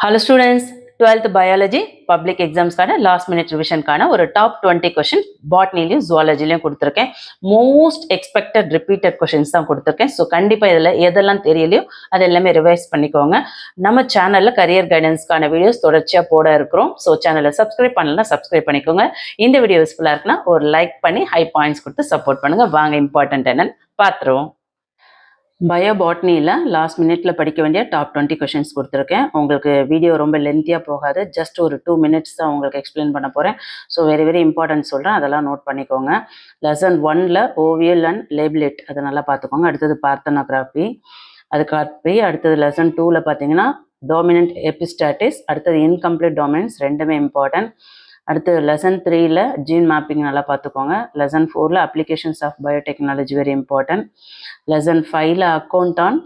Hello students, 12th biology public exams கான last minute revision கான ஒரு top 20 question botanyலையும் zoologyலையும் கொடுத்திருக்கேன். most expected repeated questions தான் கொடுத்திருக்கேன். ஸோ கண்டிப்பாக இதில் எதெல்லாம் தெரியலையோ அது எல்லாமே ரிவைஸ் பண்ணிக்கோங்க. நம்ம சேனலில் கரியர் கைடன்ஸ்க்கான வீடியோஸ் தொடர்ச்சியாக போட இருக்கிறோம். ஸோ சேனலை சப்ஸ்கிரைப் பண்ணலன்னா சப்ஸ்கிரைப் பண்ணிக்கோங்க. இந்த வீடியோ யூஸ்ஃபுல்லாக இருக்குன்னா ஒரு லைக் பண்ணி ஹை பாயிண்ட்ஸ் கொடுத்து சப்போர்ட் பண்ணுங்கள். வாங்க இம்பார்ட்டன்ட் என்னன்னு பார்த்துருவோம். பயோபாட்னியில் லாஸ்ட் மினிட்ல படிக்க வேண்டிய டாப் 20 கொஷின்ஸ் கொடுத்துருக்கேன். உங்களுக்கு வீடியோ ரொம்ப லென்த்தியாக போகாது, ஜஸ்ட் ஒரு 2 minutes தான் உங்களுக்கு எக்ஸ்பிளைன் பண்ண போகிறேன். ஸோ வெரி இம்பார்ட்டன்ட் சொல்கிறேன், அதெல்லாம் நோட் பண்ணிக்கோங்க. லெசன் 1ல் ஓவியல் அண்ட் லேபிளேட் அதை நல்லா பார்த்துக்கோங்க. அடுத்தது பார்த்தனோகிராஃபி, அடுத்தது லெசன் 2ல் பார்த்தீங்கன்னா டாமினன்ட் எபிஸ்டாட்டிஸ், அடுத்தது இன்கம்ப்ளீட் டாமினன்ஸ், ரெண்டுமே இம்பார்ட்டன்ட். அடுத்து லெசன் 3ல் ஜீன் மேப்பிங் நல்லா பார்த்துக்கோங்க. லெசன் 4ல் applications of biotechnology very important. Lesson 5ல் அக்கௌண்ட் ஆன்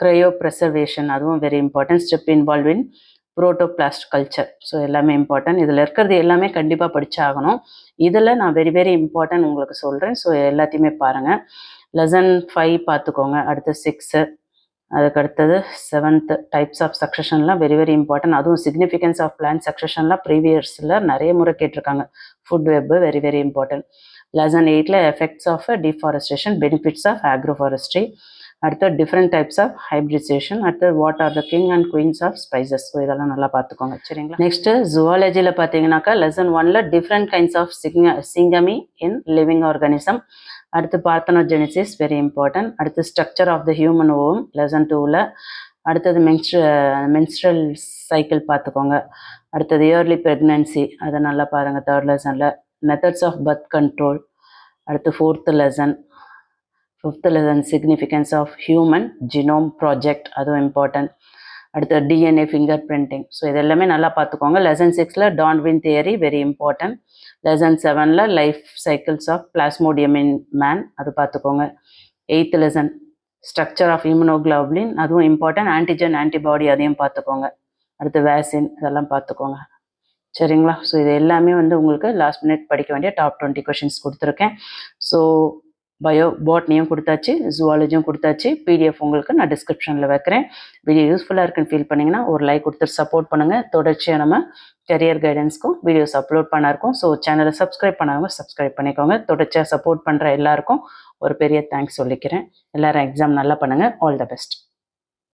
க்ரையோ ப்ரெசர்வேஷன், அதுவும் very important. Step involve in protoplast culture. So எல்லாமே இம்பார்ட்டன்ட். இதில் இருக்கிறது எல்லாமே கண்டிப்பாக படித்தாகணும். இதில் நான் வெரி இம்பார்ட்டன்ட் உங்களுக்கு சொல்கிறேன். ஸோ எல்லாத்தையுமே பாருங்கள். லெசன் 5 பார்த்துக்கோங்க. அடுத்து 6, அதுக்கு அடுத்தது 7th டைப்ஸ் ஆஃப் சக்சஷன்லாம் வெரி இம்பார்ட்டன்ட். அதுவும் சிக்னிஃபிகன்ஸ் ஆஃப் பிளான்ட் சக்சஷன்லாம் ப்ரீவியர்ஸில் நிறைய முறை கேட்டிருக்காங்க. Food web very important. Lesson 8ல் effects of deforestation, benefits of agroforestry, அடுத்து டிஃப்ரெண்ட் டைப்ஸ் ஆஃப் ஹைப்ரிடைசேஷன், அடுத்து what are the king and queens of spices. So இதெல்லாம் நல்லா பார்த்துக்கோங்க, சரிங்களா. நெக்ஸ்ட்டு ஜுவாலஜியில் பார்த்தீங்கன்னாக்கா லெசன் 1ல் different kinds of syngamy in living organism, அடுத்து பார்த்தனோஜெனிசிஸ் வெரி இம்பார்ட்டன்ட். அடுத்து structure of the human ovum lesson 2ல். அடுத்தது மென்ஸ்ட்ரல் சைக்கிள் பார்த்துக்கோங்க. அடுத்தது இயர்லி ப்ரெக்னன்சி, அதை நல்லா பாருங்கள் 3rd லெசனில். மெத்தட்ஸ் ஆஃப் பர்த் கண்ட்ரோல், அடுத்து 4th lesson. 5th lesson significance of human genome project, அதுவும் இம்பார்ட்டன்ட். அடுத்து டிஎன்ஏ ஃபிங்கர் பிரிண்டிங். ஸோ இது எல்லாமே நல்லா பார்த்துக்கோங்க. லெசன் 6ல் Darwin theory very important. Lesson 7ல் life cycles of plasmodium in man, அது பார்த்துக்கோங்க. 8th lesson structure of immunoglobulin, அதுவும் இம்பார்ட்டன்ட். ஆன்டிஜன் ஆன்டிபாடி, அதையும் பார்த்துக்கோங்க. அடுத்து வேக்சின், இதெல்லாம் பார்த்துக்கோங்க, சரிங்களா. ஸோ இது எல்லாமே உங்களுக்கு லாஸ்ட் மினிட் படிக்க வேண்டிய டாப் 20 கொஷின்ஸ் கொடுத்துருக்கேன். ஸோ பாட்னியும் கொடுத்தாச்சு, ஜுவாலஜியும் கொடுத்தாச்சு. பிடிஎஃப் உங்களுக்கு நான் டிஸ்கிரிப்ஷனில் வைக்கிறேன். வீடியோ யூஸ்ஃபுல்லாக இருக்குன்னு ஃபீல் பண்ணிங்கன்னா ஒரு லைக் கொடுத்துட்டு சப்போர்ட் பண்ணுங்கள். தொடர்ச்சியாக நம்ம கரியர் கைடன்ஸ்க்கும் வீடியோஸ் அப்லோட் பண்ண இருக்கும். ஸோ சேனலை சப்ஸ்கிரைப் பண்ணாதவங்க சப்ஸ்கிரைப் பண்ணிக்கோங்க. தொடர்ச்சியாக சப்போர்ட் பண்ணுற எல்லாருக்கும் ஒரு பெரிய தேங்க்ஸ் சொல்லிக்கிறேன். எல்லோரும் எக்ஸாம் நல்லா பண்ணுங்கள். All the best.